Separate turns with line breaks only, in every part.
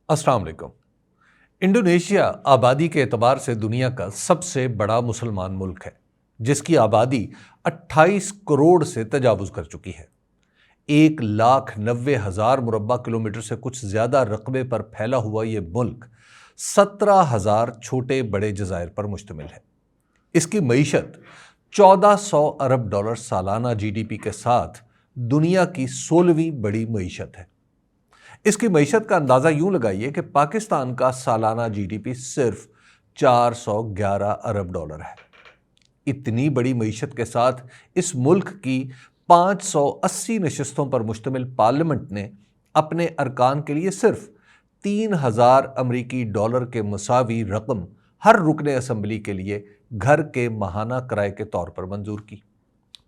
अस्सलाम वालेकुम। इंडोनेशिया आबादी के एतबार से दुनिया का सबसे बड़ा मुसलमान मुल्क है, जिसकी आबादी 28 करोड़ से तजावुज़ कर चुकी है। 1,90,000 मुरब्बा किलोमीटर से कुछ ज़्यादा रकबे पर फैला हुआ ये मुल्क 17,000 छोटे बड़े जज़ायर पर मुश्तमिल है। इसकी मईशत 1400 अरब डॉलर सालाना जीडीपी के साथ दुनिया की 16वीं बड़ी मईशत है। इसकी मईशत का अंदाज़ा यूं लगाइए कि पाकिस्तान का सालाना जीडीपी सिर्फ 411 अरब डॉलर है। इतनी बड़ी मईशत के साथ इस मुल्क की 580 नशिस्तों पर मुश्तमिल पार्लियामेंट ने अपने अरकान के लिए सिर्फ 3,000 अमरीकी डॉलर के मुसावी रकम हर रुकने असम्बली के लिए घर के माहाना किराए के तौर पर मंजूर की।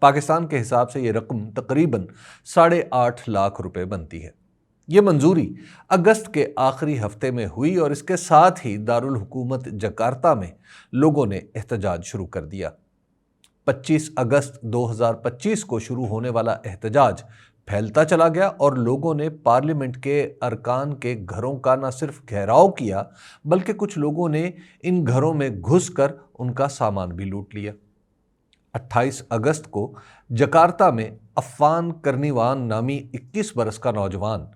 पाकिस्तान के हिसाब से ये रकम तकरीबन 8.5 लाख रुपए बनती है। ये मंजूरी अगस्त के आखिरी हफ्ते में हुई और इसके साथ ही दारुल हुकूमत जकार्ता में लोगों ने एहतजाज शुरू कर दिया। 25 अगस्त 2025 को शुरू होने वाला एहतजाज फैलता चला गया और लोगों ने पार्लियामेंट के अरकान के घरों का न सिर्फ घेराव किया, बल्कि कुछ लोगों ने इन घरों में घुसकर उनका सामान भी लूट लिया। 28 अगस्त को जकार्ता में अफ़ान कर्नीवान नामी 21 बरस का नौजवान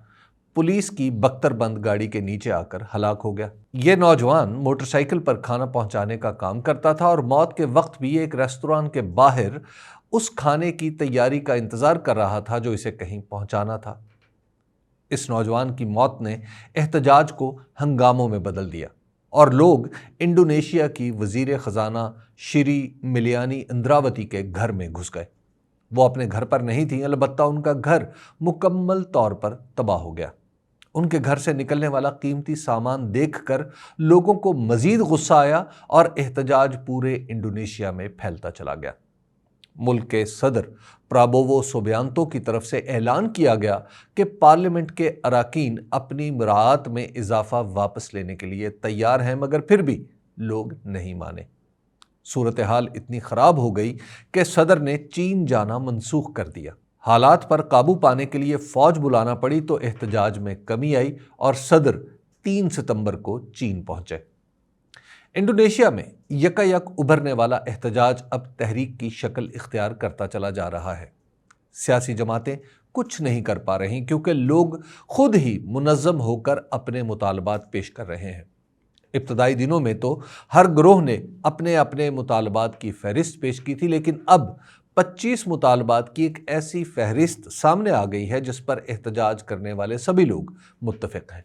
पुलिस की बख्तरबंद गाड़ी के नीचे आकर हलाक हो गया। ये नौजवान मोटरसाइकिल पर खाना पहुंचाने का काम करता था और मौत के वक्त भी एक रेस्तोरां के बाहर उस खाने की तैयारी का इंतजार कर रहा था जो इसे कहीं पहुंचाना था। इस नौजवान की मौत ने एहतजाज को हंगामों में बदल दिया और लोग इंडोनेशिया की वजीर खजाना श्री मिलियानी इंद्रावती के घर में घुस गए। वो अपने घर पर नहीं थी, अलबत्ता उनका घर मुकम्मल तौर पर तबाह हो गया। उनके घर से निकलने वाला कीमती सामान देखकर लोगों को मजीद गुस्सा आया और एहतजाज पूरे इंडोनेशिया में फैलता चला गया। मुल्क के सदर प्राबोवो सुबियांतो की तरफ से ऐलान किया गया कि पार्लियामेंट के अराकीन अपनी मुराआत में इजाफा वापस लेने के लिए तैयार हैं, मगर फिर भी लोग नहीं माने। सूरत हाल इतनी खराब हो गई कि सदर ने चीन जाना मनसूख कर दिया। हालात पर काबू पाने के लिए फौज बुलाना पड़ी तो एहतजाज में कमी आई और सदर 3 सितंबर को चीन पहुंचे। इंडोनेशिया में यकायक उभरने वाला एहतजाज अब तहरीक की शक्ल इख्तियार करता चला जा रहा है। सियासी जमातें कुछ नहीं कर पा रही क्योंकि लोग खुद ही मुनज़्ज़म होकर अपने मुतालबात पेश कर रहे हैं। इब्तदाई दिनों में तो हर ग्रोह ने अपने अपने मुतालबात की फहरिस्त पेश की थी, लेकिन अब 25 मुतालबात की एक ऐसी फहरिस्त सामने आ गई है जिस पर एहतजाज करने वाले सभी लोग मुत्तफिक हैं।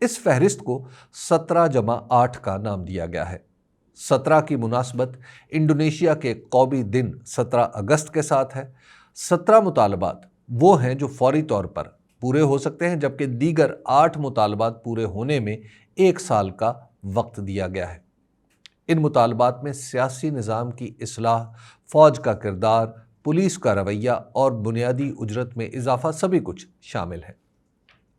इस फहरिस्त को 17+8 का नाम दिया गया है। 17 की मुनासबत इंडोनेशिया के कौमी दिन 17 अगस्त के साथ है। 17 मुतालबात वो हैं जो फौरी तौर पर पूरे हो सकते हैं, जबकि दीगर 8 मुतालबात पूरे होने में 1 साल का वक्त दिया गया है। इन मुतालबात में सियासी निज़ाम की इस्लाह, फ़ौज का किरदार, पुलिस का रवैया और बुनियादी उजरत में इजाफा सभी कुछ शामिल है।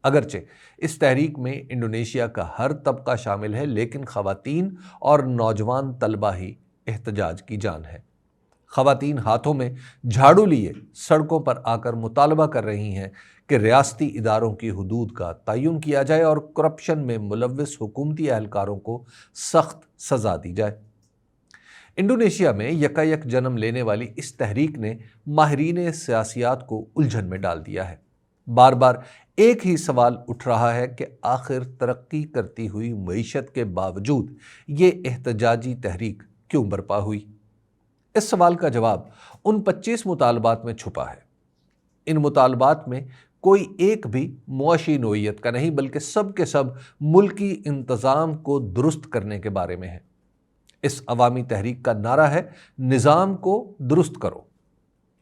अगरचे इस तहरीक में इंडोनेशिया का हर तबका शामिल है, लेकिन ख़वातीन और नौजवान तलबा ही एहतजाज की जान है। ख़वातीन हाथों में झाड़ू लिए सड़कों पर आकर मुतालबा कर रही हैं कि रियासती इदारों की हुदूद का तयन किया जाए और करप्शन में मुलव्विस हुकूमती एहलकारों को सख्त सज़ा दी जाए। इंडोनेशिया में यकायक जन्म लेने वाली इस तहरीक ने माहिरीन सियासियात को उलझन में डाल दिया है। बार बार एक ही सवाल उठ रहा है कि आखिर तरक्की करती हुई मईशत के बावजूद ये एहतजाजी तहरीक क्यों बर्पा हुई। इस सवाल का जवाब उन 25 मुतालबात में छुपा है। इन मुतालबात में कोई एक भी मुआशी नोयत का नहीं, बल्कि सब के सब मुल्की इंतज़ाम को दुरुस्त करने के बारे में है। इस अवामी तहरीक का नारा है, निज़ाम को दुरुस्त करो।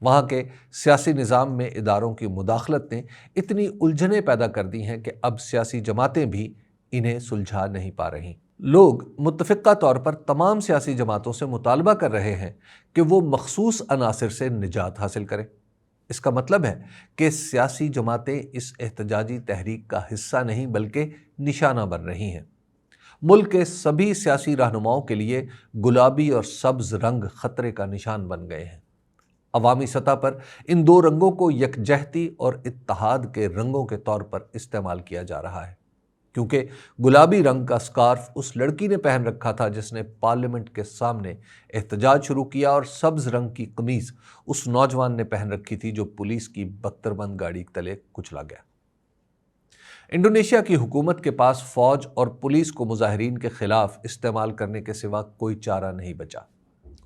वहाँ के सियासी निज़ाम में इदारों की मुदाखलत ने इतनी उलझनें पैदा कर दी हैं कि अब सियासी जमातें भी इन्हें सुलझा नहीं पा रहीं। लोग मुत्तफ़िक़ा तौर पर तमाम सियासी जमातों से मुतालबा कर रहे हैं कि वो मखसूस अनासिर से निजात हासिल करें। इसका मतलब है कि सियासी जमातें इस एहतजाजी तहरीक का हिस्सा नहीं बल्कि निशाना बन रही हैं। मुल्क के सभी सियासी रहनुमाओं के लिए गुलाबी और सब्ज़ रंग ख़तरे का निशान बन गए हैं। अवामी सतह पर इन दो रंगों को यकजहती और इत्तेहाद के रंगों के तौर पर इस्तेमाल किया जा रहा है। کیونکہ گلابی رنگ کا سکارف اس لڑکی نے پہن رکھا تھا جس نے پارلیمنٹ کے سامنے احتجاج شروع کیا، اور سبز رنگ کی قمیض اس نوجوان نے پہن رکھی تھی جو پولیس کی بختربند گاڑی تلے کچلا گیا۔ انڈونیشیا کی حکومت کے پاس فوج اور پولیس کو مظاہرین کے خلاف استعمال کرنے کے سوا کوئی چارہ نہیں بچا۔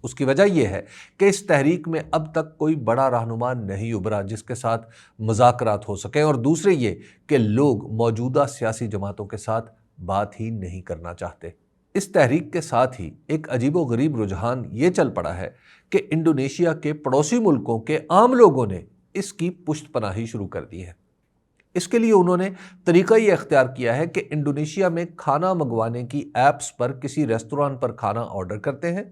اس کی وجہ یہ ہے کہ اس تحریک میں اب تک کوئی بڑا رہنما نہیں ابھرا جس کے ساتھ مذاکرات ہو سکیں، اور دوسرے یہ کہ لوگ موجودہ سیاسی جماعتوں کے ساتھ بات ہی نہیں کرنا چاہتے۔ اس تحریک کے ساتھ ہی ایک عجیب و غریب رجحان یہ چل پڑا ہے کہ انڈونیشیا کے پڑوسی ملکوں کے عام لوگوں نے اس کی پشت پناہی شروع کر دی ہے۔ اس کے لیے انہوں نے طریقہ یہ اختیار کیا ہے کہ انڈونیشیا میں کھانا منگوانے کی ایپس پر کسی ریسٹوران پر کھانا آرڈر کرتے ہیں،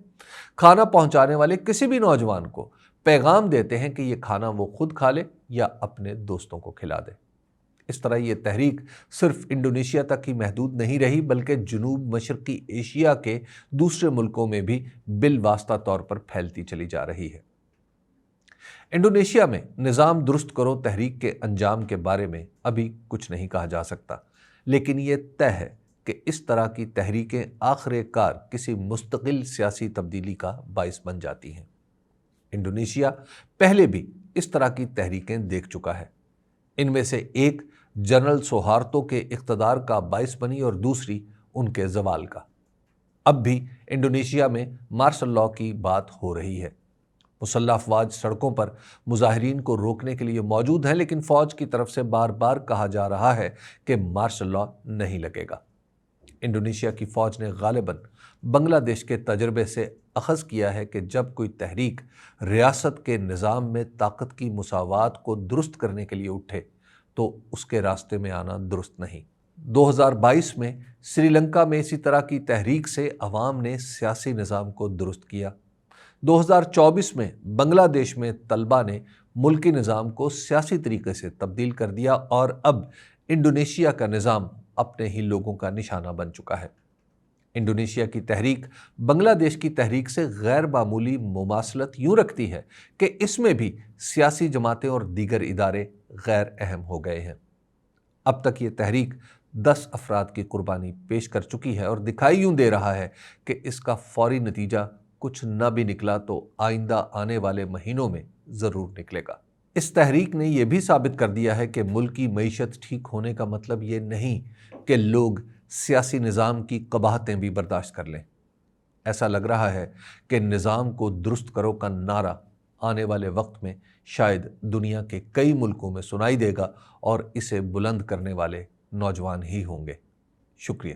کھانا پہنچانے والے کسی بھی نوجوان کو پیغام دیتے ہیں کہ یہ کھانا وہ خود کھا لے یا اپنے دوستوں کو کھلا دے۔ اس طرح یہ تحریک صرف انڈونیشیا تک ہی محدود نہیں رہی بلکہ جنوب مشرقی ایشیا کے دوسرے ملکوں میں بھی بالواسطہ طور پر پھیلتی چلی جا رہی ہے۔ انڈونیشیا میں نظام درست کرو تحریک کے انجام کے بارے میں ابھی کچھ نہیں کہا جا سکتا، لیکن یہ طے ہے کہ اس طرح کی تحریکیں آخر کار کسی مستقل سیاسی تبدیلی کا باعث بن جاتی ہیں۔ انڈونیشیا پہلے بھی اس طرح کی تحریکیں دیکھ چکا ہے۔ ان میں سے ایک جنرل سوہارتو کے اقتدار کا باعث بنی اور دوسری ان کے زوال کا۔ اب بھی انڈونیشیا میں مارشل لاء کی بات ہو رہی ہے۔ مسلح افواج سڑکوں پر مظاہرین کو روکنے کے لیے موجود ہیں، لیکن فوج کی طرف سے بار بار کہا جا رہا ہے کہ مارشل لاء نہیں لگے گا۔ انڈونیشیا کی فوج نے غالباً بنگلہ دیش کے تجربے سے اخذ کیا ہے کہ جب کوئی تحریک ریاست کے نظام میں طاقت کی مساوات کو درست کرنے کے لیے اٹھے تو اس کے راستے میں آنا درست نہیں۔ 2022 میں سری لنکا میں اسی طرح کی تحریک سے عوام نے سیاسی نظام کو درست کیا۔ 2024 میں بنگلہ دیش میں طلبہ نے ملکی نظام کو سیاسی طریقے سے تبدیل کر دیا، اور اب انڈونیشیا کا نظام اپنے ہی لوگوں کا نشانہ بن چکا ہے۔ انڈونیشیا کی تحریک بنگلہ دیش کی تحریک سے غیر معمولی مماثلت یوں رکھتی ہے کہ اس میں بھی سیاسی جماعتیں اور دیگر ادارے غیر اہم ہو گئے ہیں۔ اب تک یہ تحریک 10 افراد کی قربانی پیش کر چکی ہے اور دکھائی یوں دے رہا ہے کہ اس کا فوری نتیجہ کچھ نہ بھی نکلا تو آئندہ آنے والے مہینوں میں ضرور نکلے گا۔ اس تحریک نے یہ بھی ثابت کر دیا ہے کہ ملک کی معیشت ٹھیک ہونے کا مطلب یہ نہیں کہ لوگ سیاسی نظام کی قباحتیں بھی برداشت کر لیں۔ ایسا لگ رہا ہے کہ نظام کو درست کرو کا نعرہ آنے والے وقت میں شاید دنیا کے کئی ملکوں میں سنائی دے گا، اور اسے بلند کرنے والے نوجوان ہی ہوں گے۔ شکریہ۔